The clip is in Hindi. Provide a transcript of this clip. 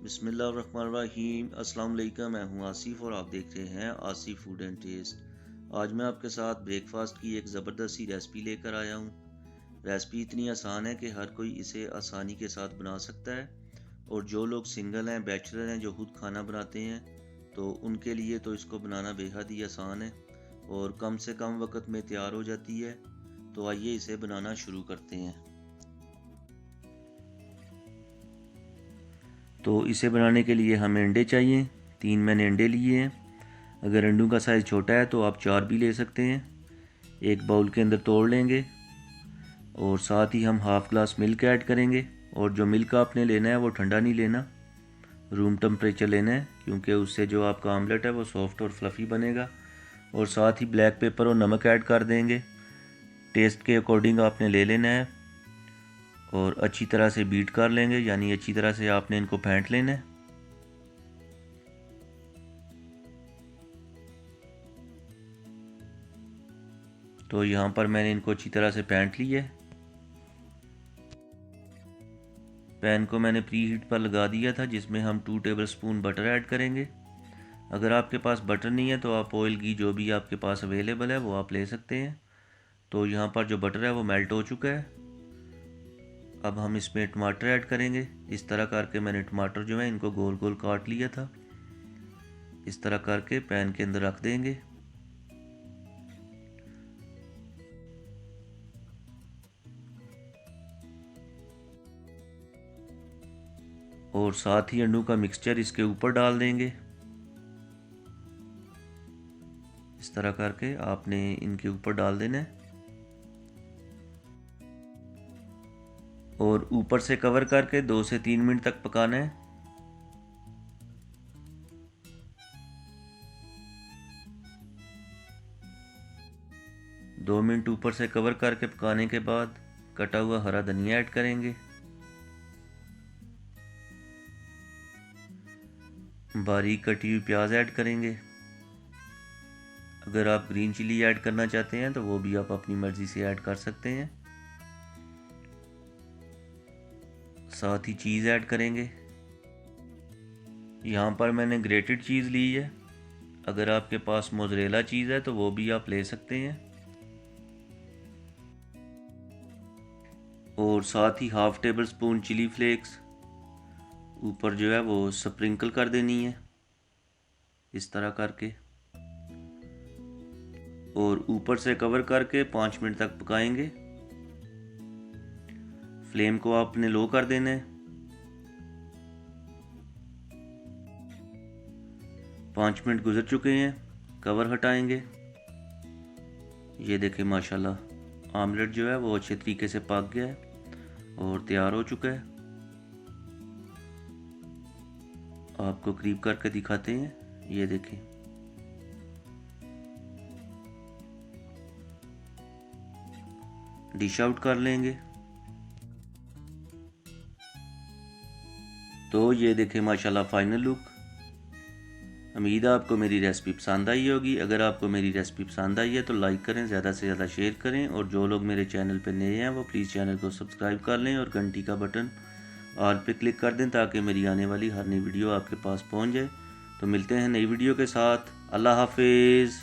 बिस्मिल्लाहिर्रहमानिर्रहीम। अस्सलाम वालेकुम। मैं हूं आसिफ और आप देख रहे हैं आसिफ फूड एंड टेस्ट। आज मैं आपके साथ ब्रेकफास्ट की एक ज़बरदस्त सी रेसिपी लेकर आया हूं। रेसिपी इतनी आसान है कि हर कोई इसे आसानी के साथ बना सकता है, और जो लोग सिंगल हैं, बैचलर हैं, जो खुद खाना बनाते हैं, तो उनके लिए तो इसको बनाना बेहद ही आसान है और कम से कम वक्त में तैयार हो जाती है। तो आइए इसे बनाना शुरू करते हैं। तो इसे बनाने के लिए हमें अंडे चाहिए। 3 मैंने अंडे लिए हैं। अगर अंडों का साइज़ छोटा है तो आप 4 भी ले सकते हैं। एक बाउल के अंदर तोड़ लेंगे और साथ ही हम हाफ़ ग्लास मिल्क ऐड करेंगे। और जो मिल्क आपने लेना है वो ठंडा नहीं लेना, रूम टेम्परेचर लेना है, क्योंकि उससे जो आपका आमलेट है वो सॉफ्ट और फ्लफ़ी बनेगा। और साथ ही ब्लैक पेपर और नमक ऐड कर देंगे। टेस्ट के अकॉर्डिंग आपने ले लेना है और अच्छी तरह से बीट कर लेंगे, यानी अच्छी तरह से आपने इनको फेंट लेना है। तो यहाँ पर मैंने इनको अच्छी तरह से फेंट लिया है। पैन को मैंने प्री हीट पर लगा दिया था, जिसमें हम 2 टेबलस्पून बटर ऐड करेंगे। अगर आपके पास बटर नहीं है तो आप ऑयल घी जो भी आपके पास अवेलेबल है वो आप ले सकते हैं। तो यहाँ पर जो बटर है वो मेल्ट हो चुका है। अब हम इसमें टमाटर ऐड करेंगे। इस तरह करके मैंने टमाटर जो है इनको गोल गोल काट लिया था। इस तरह करके पैन के अंदर रख देंगे। और साथ ही अंडों का मिक्सचर इसके ऊपर डाल देंगे। इस तरह करके आपने इनके ऊपर डाल देना है और ऊपर से कवर करके 2 से 3 मिनट तक पकाना है। दो मिनट ऊपर से कवर करके पकाने के बाद कटा हुआ हरा धनिया ऐड करेंगे। बारीक कटी हुई प्याज ऐड करेंगे। अगर आप ग्रीन चिली ऐड करना चाहते हैं तो वो भी आप अपनी मर्ज़ी से ऐड कर सकते हैं। साथ ही चीज़ ऐड करेंगे। यहाँ पर मैंने ग्रेटेड चीज़ ली है। अगर आपके पास मोज़रेला चीज़ है तो वो भी आप ले सकते हैं। और साथ ही half tablespoon chilli flakes ऊपर जो है वो स्प्रिंकल कर देनी है, इस तरह करके। और ऊपर से कवर करके 5 मिनट तक पकाएंगे। फ्लेम को आपने लो कर देना है। 5 मिनट गुजर चुके हैं। कवर हटाएंगे। ये देखें, माशाल्लाह आमलेट जो है वो अच्छे तरीके से पक गया है और तैयार हो चुका है। आपको करीब करके दिखाते हैं। ये देखें, डिश आउट कर लेंगे। तो ये देखें माशाल्लाह फाइनल लुक। उम्मीद है आपको मेरी रेसिपी पसंद आई होगी। अगर आपको मेरी रेसिपी पसंद आई है तो लाइक करें, ज़्यादा से ज़्यादा शेयर करें, और जो लोग मेरे चैनल पर नए हैं वो प्लीज़ चैनल को सब्सक्राइब कर लें और घंटी का बटन ऑल पे क्लिक कर दें, ताकि मेरी आने वाली हर नई वीडियो आपके पास पहुंच जाए। तो मिलते हैं नई वीडियो के साथ। अल्लाह हाफिज़।